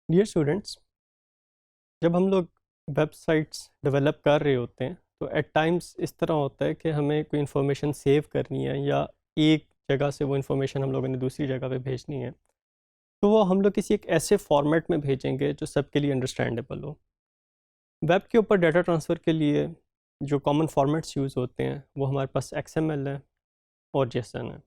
Dear students, जब हम लोग वेबसाइट्स डेवलप कर रहे होते हैं तो एट टाइम्स इस तरह होता है कि हमें कोई इन्फॉर्मेशन सेव करनी है या एक जगह से वो इन्फॉर्मेशन हम लोगों ने दूसरी जगह पे भेजनी है, तो वो हम लोग किसी एक ऐसे फॉर्मेट में भेजेंगे जो सबके लिए अंडरस्टैंडेबल हो। वेब के ऊपर डाटा ट्रांसफ़र के लिए जो कॉमन फॉर्मेट्स यूज़ होते हैं वो हमारे पास XML है और JSON है।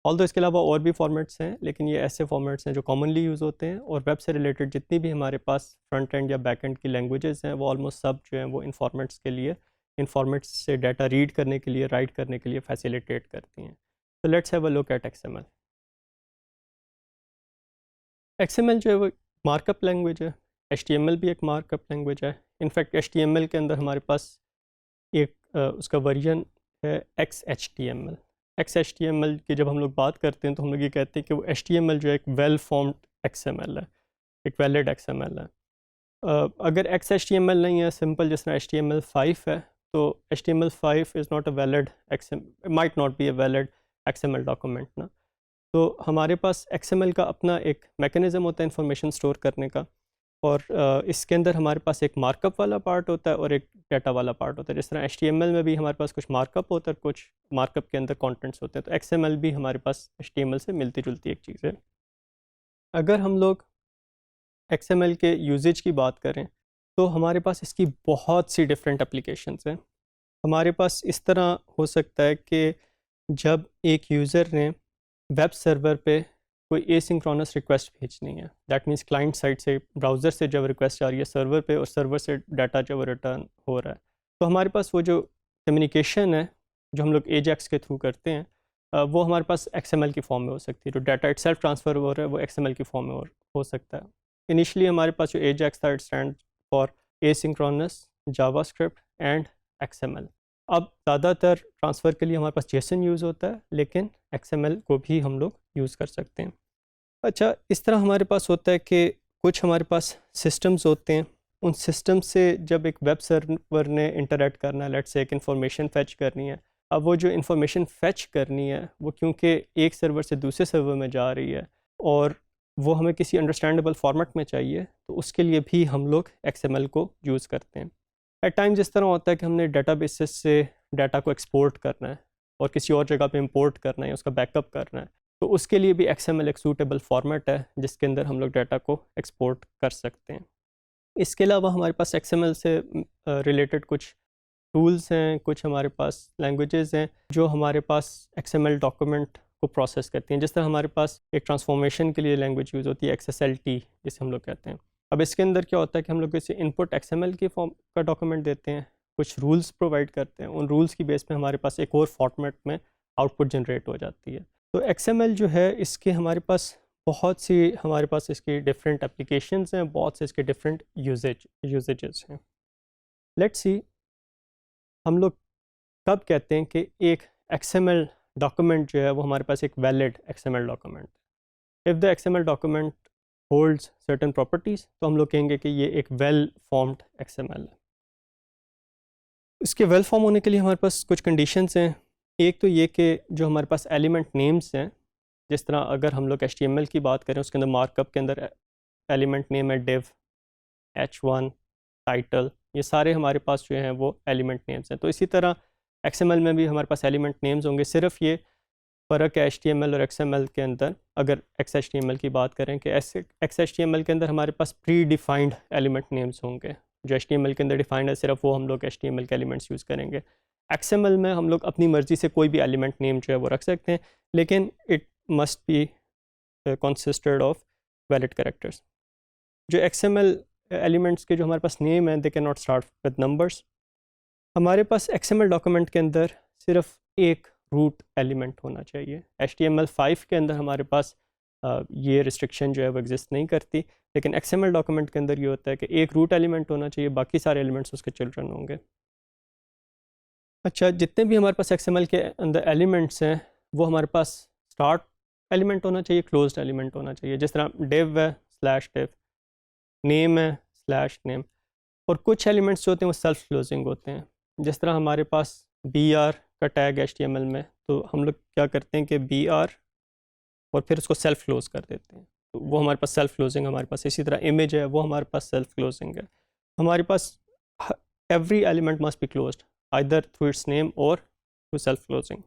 ऑल्दो इसके अलावा और भी फॉर्मेट्स हैं, लेकिन ये ऐसे फॉर्मेट्स हैं जो कॉमनली यूज़ होते हैं। और वेब से रिलेटेड जितनी भी हमारे पास फ्रंट एंड या बैक एंड की लैंग्वेजेस हैं वो ऑलमोस्ट सब जो हैं वो इन फॉर्मेट्स के लिए, इन फॉर्मेट्स से डाटा रीड करने के लिए, राइट करने के लिए फैसिलिटेट करती हैं। तो let's have a look at XML। XML जो है वो मार्कअप लैंग्वेज है। HTML भी एक मार्कअप लैंग्वेज है। इनफैक्ट HTML के अंदर हमारे पास एक उसका वर्जन है XHTML। XHTML की जब हम लोग बात करते हैं तो हम लोग ये कहते हैं कि वो HTML जो है एक वेल फॉर्म्ड XML है, एक वैलिड XML है। अगर XHTML नहीं है, सिंपल जिस तरह HTML5 है, तो HTML5 is not a valid might not be a valid XML document ना। तो हमारे पास XML का अपना एक मैकेनिज़्म होता है इंफॉर्मेशन स्टोर करने का। और इसके अंदर हमारे पास एक मार्कअप वाला पार्ट होता है और एक डाटा वाला पार्ट होता है। जिस तरह HTML में भी हमारे पास कुछ मार्कअप होता है, कुछ मार्कअप के अंदर कंटेंट्स होते हैं, तो XML भी हमारे पास HTML से मिलती जुलती एक चीज़ है। अगर हम लोग XML के यूजेज की बात करें तो हमारे पास इसकी बहुत सी डिफरेंट एप्लीकेशंस हैं। हमारे पास इस तरह हो सकता है कि जब एक यूज़र ने वेब सर्वर पे कोई एसिंक्रोनस रिक्वेस्ट भेजनी है, दैट मीन्स क्लाइंट साइड से, ब्राउज़र से जब रिक्वेस्ट आ रही है सर्वर पे और सर्वर से डाटा जब रिटर्न हो रहा है, तो हमारे पास वो जो कम्युनिकेशन है जो हम लोग एजैक्स के थ्रू करते हैं, वो हमारे पास XML की फॉर्म में हो सकती है। जो डाटा इटसेल्फ ट्रांसफ़र हो रहा है वो XML की फॉर्म में हो सकता है। इनिशियली हमारे पास जो एजैक्स था, it stand for asynchronous JavaScript and XML। अब ज़्यादातर ट्रांसफ़र के लिए हमारे पास JSON यूज़ होता है, लेकिन XML को भी हम लोग यूज़ कर सकते हैं। अच्छा, इस तरह हमारे पास होता है कि कुछ हमारे पास सिस्टम्स होते हैं। उन सिस्टम से जब एक वेब सर्वर ने इंटरैक्ट करना है, लेट्स से एक इन्फॉर्मेशन फ़ेच करनी है। अब वो जो इन्फॉर्मेशन फ़ेच करनी है वो क्योंकि एक सर्वर से दूसरे सर्वर में जा रही है और वो हमें किसी अंडरस्टैंडेबल फॉर्मेट में चाहिए, तो उसके लिए भी हम लोग XML को यूज़ करते हैं। एट टाइम्स इस तरह होता है कि हमने डेटाबेसेस से डाटा को एक्सपोर्ट करना है और किसी और जगह पे इंपोर्ट करना है, उसका बैकअप करना है, तो उसके लिए भी XML एक सूटेबल फॉर्मेट है जिसके अंदर हम लोग डाटा को एक्सपोर्ट कर सकते हैं। इसके अलावा हमारे पास XML से रिलेटेड कुछ टूल्स हैं, कुछ हमारे पास लैंग्वेजेस हैं जो हमारे पास XML डॉक्यूमेंट को प्रोसेस करती हैं। जिस तरह हमारे पास एक ट्रांसफॉर्मेशन के लिए लैंग्वेज यूज़ होती है XSLT, जिसे हम लोग कहते हैं। अब इसके अंदर क्या होता है कि हम लोग इसे इनपुट XML की फॉर्म का डॉक्यूमेंट देते हैं, कुछ रूल्स प्रोवाइड करते हैं, उन रूल्स की बेस पे हमारे पास एक और फॉर्मेट में आउटपुट जनरेट हो जाती है। तो XML जो है इसके हमारे पास बहुत सी, हमारे पास इसकी डिफरेंट एप्लीकेशंस हैं, बहुत से इसके डिफरेंट यूजेजेस हैं। लेट्स सी, हम लोग कब कहते हैं कि एक XML डॉक्यूमेंट जो है वो हमारे पास एक valid XML document. If the XML document holds certain properties, तो हम लोग कहेंगे कि ये एक वेल फॉर्म्ड XML है। इसके वेल फॉर्म होने के लिए हमारे पास कुछ कंडीशंस हैं। एक तो ये कि जो हमारे पास एलिमेंट नेम्स हैं, जिस तरह अगर हम लोग HTML की बात करें, उसके अंदर मार्कअप के अंदर एलिमेंट नेम है div, h1, टाइटल, ये सारे हमारे पास जो हैं वो एलिमेंट नेम्स हैं। तो इसी तरह XML में भी हमारे पास एलिमेंट नेम्स होंगे। सिर्फ ये फ़र्क है HTML और XML के अंदर, अगर XHTML की बात करें, कि XHTML के अंदर हमारे पास प्री डिफाइंड एलिमेंट नेम्स होंगे। जो HTML के अंदर डिफाइंड है सिर्फ वो हम लोग HTML के एलिमेंट्स यूज़ करेंगे। XML में हम लोग अपनी मर्ज़ी से कोई भी एलिमेंट नेम जो है वो रख सकते हैं, लेकिन it must be consisted of valid characters. जो XML एलिमेंट्स के जो हमारे पास नेम है, they can not start with numbers. हमारे पास XML डॉक्यूमेंट के अंदर सिर्फ एक रूट एलिमेंट होना चाहिए। HTML5 के अंदर हमारे पास ये रिस्ट्रिक्शन जो है वो एग्जिस्ट नहीं करती, लेकिन XML डॉक्यूमेंट के अंदर ये होता है कि एक रूट एलिमेंट होना चाहिए, बाकी सारे एलिमेंट्स उसके चिल्ड्रन होंगे। अच्छा, जितने भी हमारे पास XML के अंदर एलिमेंट्स हैं वो हमारे पास स्टार्ट एलिमेंट होना चाहिए, क्लोज्ड एलिमेंट होना चाहिए। जिस तरह div है /div, नेम है /नेम, और कुछ एलिमेंट्स जो होते हैं वो सेल्फ क्लोजिंग होते हैं। जिस तरह हमारे पास br का टैग HTML में, तो हम लोग क्या करते हैं कि br और फिर उसको सेल्फ क्लोज कर देते हैं। तो वो हमारे पास सेल्फ क्लोजिंग हमारे पास। इसी तरह इमेज है, वो हमारे पास सेल्फ क्लोजिंग है। हमारे पास every element must be closed either through its name और थ्रू सेल्फ क्लोजिंग।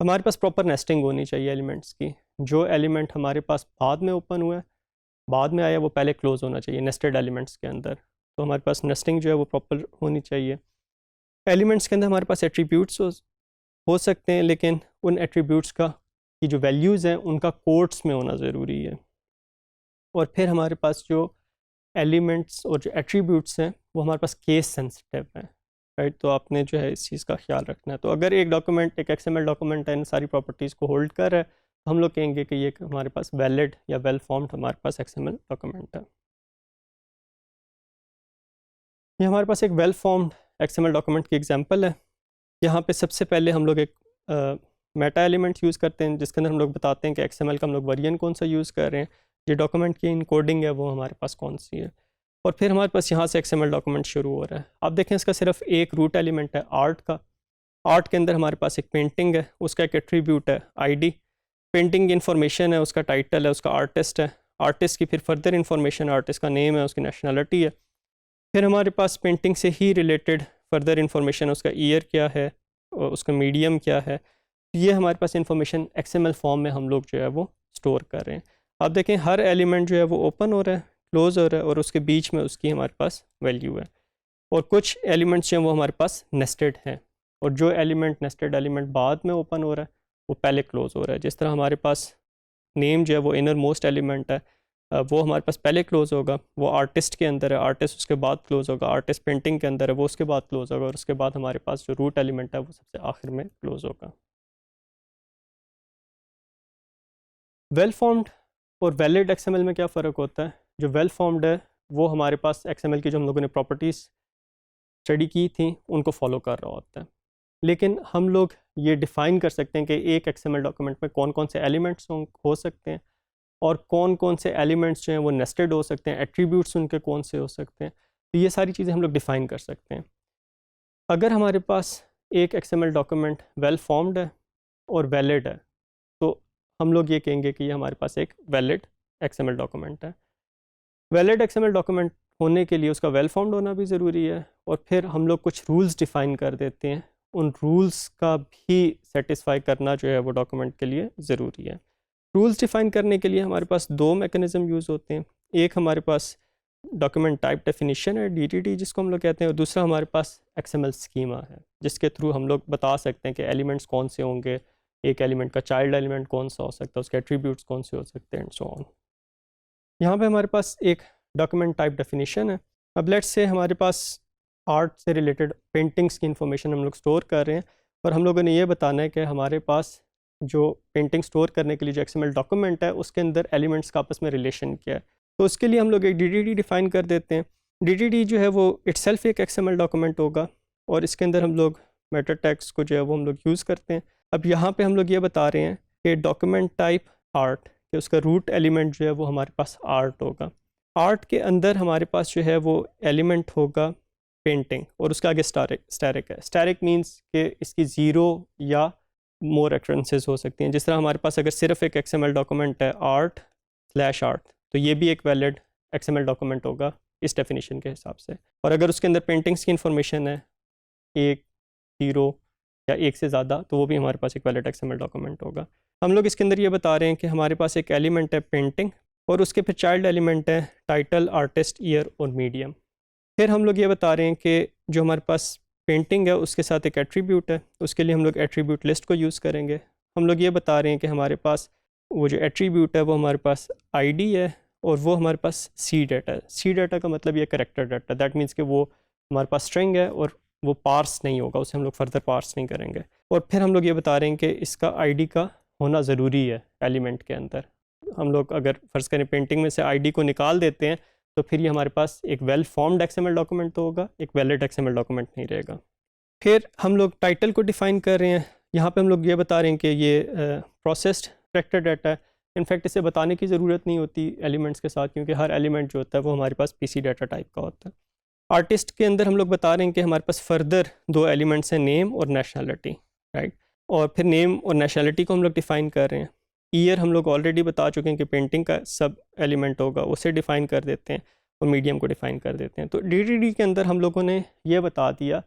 हमारे पास प्रॉपर नेस्टिंग होनी चाहिए एलिमेंट्स की। जो एलिमेंट हमारे पास बाद में ओपन हुआ है, बाद में आया, वो पहले क्लोज होना चाहिए नेस्टेड एलिमेंट्स के अंदर। तो हमारे पास नेस्टिंग जो है वो प्रॉपर होनी चाहिए। एलिमेंट्स के अंदर हमारे पास एट्रीब्यूट्स हो सकते हैं, लेकिन उन एट्रीब्यूट्स का की जो वैल्यूज़ हैं उनका कोट्स में होना ज़रूरी है। और फिर हमारे पास जो एलिमेंट्स और जो एट्रीब्यूट्स हैं वो हमारे पास केस सेंसिटिव हैं, राइट। तो आपने जो है इस चीज़ का ख्याल रखना है। तो अगर एक डॉक्यूमेंट, एक XML डॉक्यूमेंट है, इन सारी प्रॉपर्टीज़ को होल्ड कर रहा है, तो हम लोग कहेंगे कि ये हमारे पास वैलिड या वेल फॉर्म्ड हमारे पास XML डॉक्यूमेंट है। ये हमारे पास एक वेल फॉर्म्ड XML डॉक्यूमेंट की एग्जांपल है। यहाँ पे सबसे पहले हम लोग एक मेटा एलिमेंट्स यूज़ करते हैं, जिसके अंदर हम लोग बताते हैं कि XML का हम लोग वर्जन कौन सा यूज़ कर रहे हैं, ये डॉक्यूमेंट की इनकोडिंग है वो हमारे पास कौन सी है, और फिर हमारे पास यहाँ से XML डॉक्यूमेंट शुरू हो रहा है। आप देखें इसका सिर्फ एक रूट एलिमेंट है आर्ट का। आर्ट के अंदर हमारे पास एक पेंटिंग है, उसका एक एट्रीब्यूट है ID। पेंटिंग इन्फॉर्मेशन है, उसका टाइटल है, उसका आर्टिस्ट है। आर्टिस्ट की फिर फर्दर इन्फॉर्मेशन, आर्टिस्ट का नेम है, उसकी नेशनलिटी है। फिर हमारे पास पेंटिंग से ही रिलेटेड फर्दर इन्फॉर्मेशन, उसका ईयर क्या है और उसका मीडियम क्या है। ये हमारे पास इन्फॉर्मेशन XML फॉर्म में हम लोग जो है वो स्टोर कर रहे हैं। आप देखें हर एलिमेंट जो है वो ओपन हो रहा है, क्लोज हो रहा है, और उसके बीच में उसकी हमारे पास वैल्यू है। और कुछ एलिमेंट्स जो हैं वो हमारे पास नेस्टेड हैं, और जो एलिमेंट नेस्टेड एलिमेंट बाद में ओपन हो रहा है वो पहले क्लोज हो रहा है। जिस तरह हमारे पास नेम जो है वो इनर मोस्ट एलिमेंट है, वो हमारे पास पहले क्लोज होगा, वो आर्टिस्ट के अंदर है, आर्टिस्ट उसके बाद क्लोज होगा, आर्टिस्ट पेंटिंग के अंदर है, वो उसके बाद क्लोज होगा, और उसके बाद हमारे पास जो रूट एलिमेंट है वो सबसे आखिर में क्लोज होगा। वेल फॉर्म्ड और वैलिड XML में क्या फ़र्क होता है? जो वेल फॉर्म्ड है वो हमारे पास XML की जो हम लोगों ने प्रॉपर्टीज़ स्टडी की थी उनको फॉलो कर रहा होता है। लेकिन हम लोग ये डिफ़ाइन कर सकते हैं कि एक XML डॉक्यूमेंट में कौन कौन से एलिमेंट्स हो सकते हैं, और कौन कौन से एलिमेंट्स जो हैं वो नेस्टेड हो सकते हैं, एट्रीब्यूट्स उनके कौन से हो सकते हैं। तो ये सारी चीज़ें हम लोग डिफ़ाइन कर सकते हैं। अगर हमारे पास एक XML डॉक्यूमेंट वेल फॉर्म्ड है और वैलिड है, तो हम लोग ये कहेंगे कि ये हमारे पास एक वैलिड XML डॉक्यूमेंट है। वैलिड XML डॉक्यूमेंट होने के लिए उसका वेल फॉर्म्ड होना भी ज़रूरी है, और फिर हम लोग कुछ रूल्स डिफ़ाइन कर देते हैं। उन रूल्स का भी सेटिस्फाई करना जो है वो डॉक्यूमेंट के लिए ज़रूरी है। रूल्स डिफ़ाइन करने के लिए हमारे पास दो मैकेनिज़्म यूज़ होते हैं। एक हमारे पास डॉक्यूमेंट टाइप डेफिनेशन है, DTD जिसको हम लोग कहते हैं, और दूसरा हमारे पास XML स्कीमा है, जिसके थ्रू हम लोग बता सकते हैं कि एलिमेंट्स कौन से होंगे, एक एलिमेंट का चाइल्ड एलिमेंट कौन सा हो सकता है, उसके एट्रीब्यूट्स कौन से हो सकते हैं, एंड सो ऑन। यहाँ पे हमारे पास एक डॉक्यूमेंट टाइप डेफिनेशन है। अब लेट्स से हमारे पास आर्ट से रिलेटेड पेंटिंग्स की इंफॉर्मेशन हम लोग स्टोर कर रहे हैं, और हम लोगों ने ये बताना है कि हमारे पास जो पेंटिंग स्टोर करने के लिए जो XML डॉक्यूमेंट है उसके अंदर एलिमेंट्स का आपस में रिलेशन क्या है। तो उसके लिए हम लोग एक DTD डिफ़ाइन कर देते हैं। DTD जो है वो इटसेल्फ एक XML डॉक्यूमेंट होगा, और इसके अंदर हम लोग मेटा टैग्स को जो है वो हम लोग यूज़ करते हैं। अब यहाँ पे हम लोग ये बता रहे हैं कि डॉक्यूमेंट टाइप आर्ट, कि उसका रूट एलिमेंट जो है वो हमारे पास आर्ट होगा। आर्ट के अंदर हमारे पास जो है वो एलिमेंट होगा पेंटिंग, और उसके आगे स्टैरिक है। स्टैरिक मीन्स कि इसकी ज़ीरो या मोर रेफरेंसेस हो सकती हैं। जिस तरह हमारे पास अगर सिर्फ एक XML डॉक्यूमेंट है आर्ट/आर्ट, तो ये भी एक वैलिड XML डॉक्यूमेंट होगा इस डेफिनेशन के हिसाब से। और अगर उसके अंदर पेंटिंग्स की इंफॉर्मेशन है 1, 0 या 1 से ज़्यादा, तो वो भी हमारे पास एक वैलिड XML डॉक्यूमेंट होगा। हम लोग इसके अंदर ये बता रहे हैं कि हमारे पास एक एलिमेंट है पेंटिंग, और उसके फिर चाइल्ड एलिमेंट है टाइटल, आर्टिस्ट, ईयर और मीडियम। फिर हम लोग ये बता रहे हैं कि जो हमारे पास पेंटिंग है उसके साथ एक एट्रीब्यूट है, उसके लिए हम लोग एट्रीब्यूट लिस्ट को यूज़ करेंगे। हम लोग ये बता रहे हैं कि हमारे पास वो जो एट्रीब्यूट है वो हमारे पास ID है, और वो हमारे पास C डाटा है। C डाटा का मतलब ये करेक्टर डाटा, दैट मीन्स कि वो हमारे पास स्ट्रिंग है और वो पार्स नहीं होगा, उसे हम लोग फर्दर पार्स नहीं करेंगे। और फिर हम लोग ये बता रहे हैं कि इसका ID का होना ज़रूरी है एलिमेंट के अंदर। हम लोग अगर फ़र्ज़ करें पेंटिंग में से ID को निकाल देते हैं, तो फिर ये हमारे पास एक वेल फॉर्म्ड XML डॉक्यूमेंट तो होगा, एक वैलिड XML डॉक्यूमेंट नहीं रहेगा। फिर हम लोग टाइटल को डिफ़ाइन कर रहे हैं। यहाँ पे हम लोग ये बता रहे हैं कि ये प्रोसेस्ड करेक्टर डाटा है। इनफैक्ट इसे बताने की ज़रूरत नहीं होती एलिमेंट्स के साथ, क्योंकि हर एलिमेंट जो होता है वो हमारे पास PC डाटा टाइप का होता है। आर्टिस्ट के अंदर हम लोग बता रहे हैं कि हमारे पास फर्दर 2 एलिमेंट्स हैं, नेम और नेशनलिटी, राइट। और फिर नेम और नेशनलिटी को हम लोग डिफ़ाइन कर रहे हैं। ईयर हम लोग ऑलरेडी बता चुके हैं कि पेंटिंग का सब एलिमेंट होगा, उसे डिफ़ाइन कर देते हैं और मीडियम को डिफ़ाइन कर देते हैं। तो DDD के अंदर हम लोगों ने ये बता दिया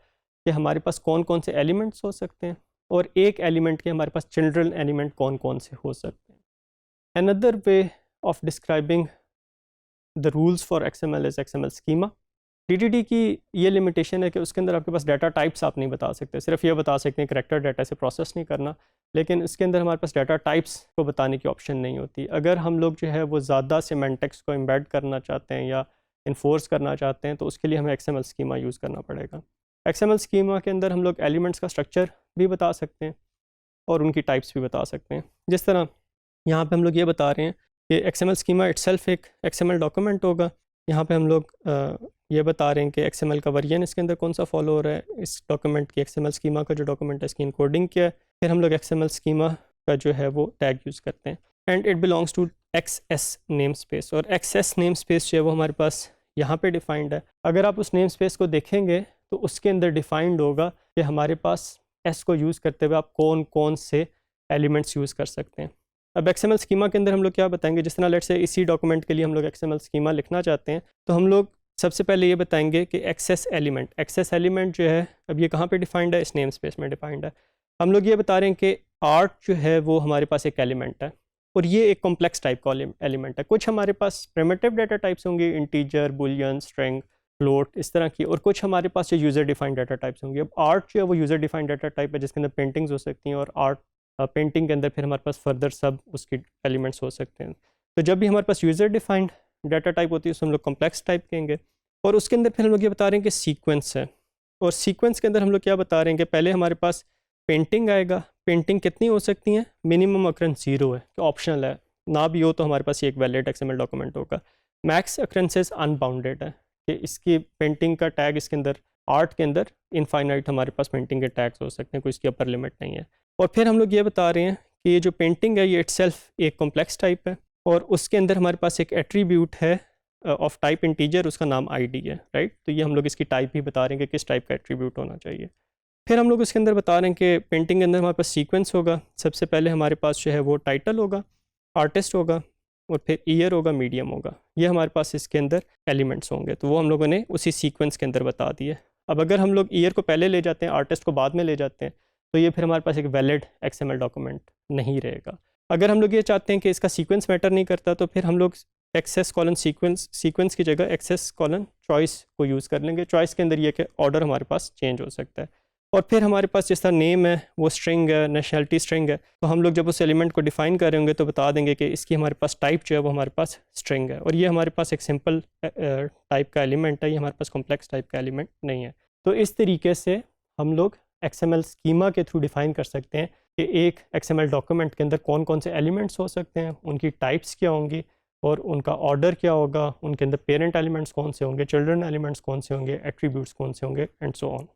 कि हमारे पास कौन कौन से एलिमेंट्स हो सकते हैं और एक एलिमेंट के हमारे पास चिल्ड्रन एलिमेंट कौन कौन से हो सकते हैं। Another way of describing the rules for XML is XML schema. DDD की ये लिमिटेशन है कि उसके अंदर आपके पास डाटा टाइप्स आप नहीं बता सकते, सिर्फ ये बता सकते हैं करैक्टर डाटा से प्रोसेस नहीं करना, लेकिन इसके अंदर हमारे पास डाटा टाइप्स को बताने की ऑप्शन नहीं होती। अगर हम लोग जो है वो ज़्यादा सिमेंटिक्स को एम्बेड करना चाहते हैं या इन्फोर्स करना चाहते हैं तो उसके लिए हमें XML स्कीमा यूज़ करना पड़ेगा। XML स्कीमा के अंदर हम लोग एलिमेंट्स का स्ट्रक्चर भी बता सकते हैं और उनकी टाइप्स भी बता सकते हैं। जिस तरह यहाँ पे हम लोग ये बता रहे हैं कि XML स्कीमा इटसेल्फ एक XML डॉक्यूमेंट होगा। यहाँ पे हम लोग ये बता रहे हैं कि XML का वर्जन इसके अंदर कौन सा फॉलो हो रहा है, इस डॉक्यूमेंट की XML स्कीमा का जो डॉक्यूमेंट है इसकी इनकोडिंग क्या है, फिर हम लोग XML स्कीमा का जो है वो टैग यूज़ करते हैं। And it belongs to XS name space, और XS नेम स्पेस जो है वो हमारे पास यहाँ पे डिफाइंड है। अगर आप उस नेम स्पेस को देखेंगे तो उसके अंदर डिफाइंड होगा कि हमारे पास S को यूज़ करते हुए आप कौन कौन से एलिमेंट्स यूज़ कर सकते हैं। अब XML स्कीमा के अंदर हम लोग क्या बताएंगे, जिस तरह लेट्स से इसी डॉक्यूमेंट के लिए हम लोग XML स्कीमा लिखना चाहते हैं तो हम लोग सबसे पहले ये बताएंगे कि एक्सेस एलिमेंट जो है अब ये कहाँ पे डिफाइंड है, इस नेम स्पेस में डिफाइंड है। हम लोग ये बता रहे हैं कि आर्ट जो है वो हमारे पास एक एलिमेंट है और ये एक कॉम्प्लेक्स टाइप का एलिमेंट है। कुछ हमारे पास प्रिमिटिव डाटा टाइप्स होंगे, इंटीजर, बुलियन, स्ट्रिंग, फ्लोट, इस तरह की, और कुछ हमारे पास जो यूज़र डिफाइंड डाटा टाइप्स होंगे। अब आर्ट जो है वो यूज़र डिफाइंड डाटा टाइप है जिसके अंदर पेंटिंग्स हो सकती हैं, और आर्ट पेंटिंग के अंदर फिर हमारे पास फर्दर सब उसकी एलिमेंट्स हो सकते हैं। तो जब भी हमारे पास यूज़र डिफाइंड डाटा टाइप होती है उसको हम लोग कॉम्प्लेक्स टाइप कहेंगे। और उसके अंदर फिर हम लोग ये बता रहे हैं कि सीक्वेंस है, और सीक्वेंस के अंदर हम लोग क्या बता रहे हैं कि पहले हमारे पास पेंटिंग आएगा। पेंटिंग कितनी हो सकती हैं, मिनिमम अक्रेंस 0 है कि ऑप्शनल है, ना भी हो तो हमारे पास ये एक वैलिड XML डॉक्यूमेंट होगा। मैक्स अक्रेंसेस अनबाउंडेड है कि इसकी पेंटिंग का टैग इसके अंदर, आर्ट के अंदर इनफाइनाइट हमारे पास पेंटिंग के टैग्स हो सकते हैं, कोई इसकी अपर लिमिट नहीं है। और फिर हम लोग ये बता रहे हैं कि ये जो पेंटिंग है ये इटसेल्फ एक कॉम्प्लेक्स टाइप है और उसके अंदर हमारे पास एक एट्रीब्यूट है ऑफ टाइप इंटीजर, उसका नाम ID है, राइट। तो ये हम लोग इसकी टाइप भी बता रहे हैं कि किस टाइप का एट्रीब्यूट होना चाहिए। फिर हम लोग उसके अंदर बता रहे हैं कि पेंटिंग के अंदर हमारे पास सीक्वेंस होगा। सबसे पहले हमारे पास जो है वो टाइटल होगा, आर्टिस्ट होगा, और फिर ईयर होगा, मीडियम होगा। ये हमारे पास इसके अंदर एलिमेंट्स होंगे, तो वो हम लोगों ने उसी सीक्वेंस के अंदर बता दिए। अब अगर हम लोग ईयर को पहले ले जाते हैं, आर्टिस्ट को बाद में ले जाते हैं, तो ये फिर हमारे पास एक वैलिड XML डॉक्यूमेंट नहीं रहेगा। अगर हम लोग ये चाहते हैं कि इसका सीक्वेंस मैटर नहीं करता तो फिर हम लोग XS: सीक्वेंस की जगह XS: चॉइस को यूज़ कर लेंगे। चॉइस के अंदर ये कि ऑर्डर हमारे पास चेंज हो सकता है। और फिर हमारे पास जिस तरह नेम है वो स्ट्रिंग है, नेशनलिटी स्ट्रिंग है, तो हम लोग जब उस एलिमेंट को डिफाइन करेंगे तो बता देंगे कि इसकी हमारे पास टाइप जो है वो हमारे पास स्ट्रिंग है, और ये हमारे पास एक सिंपल टाइप का एलिमेंट है, ये हमारे पास कॉम्प्लेक्स टाइप का एलिमेंट नहीं है। तो इस तरीके से हम लोग XML स्कीमा के थ्रू डिफाइन कर सकते हैं कि एक XML डॉक्यूमेंट के अंदर कौन कौन से एलिमेंट्स हो सकते हैं, उनकी टाइप्स क्या होंगी और उनका ऑर्डर क्या होगा, उनके अंदर पेरेंट एलिमेंट्स कौन से होंगे, चिल्ड्रन एलिमेंट्स कौन से होंगे, एट्रीब्यूट्स कौन से होंगे, एंड सो ऑन।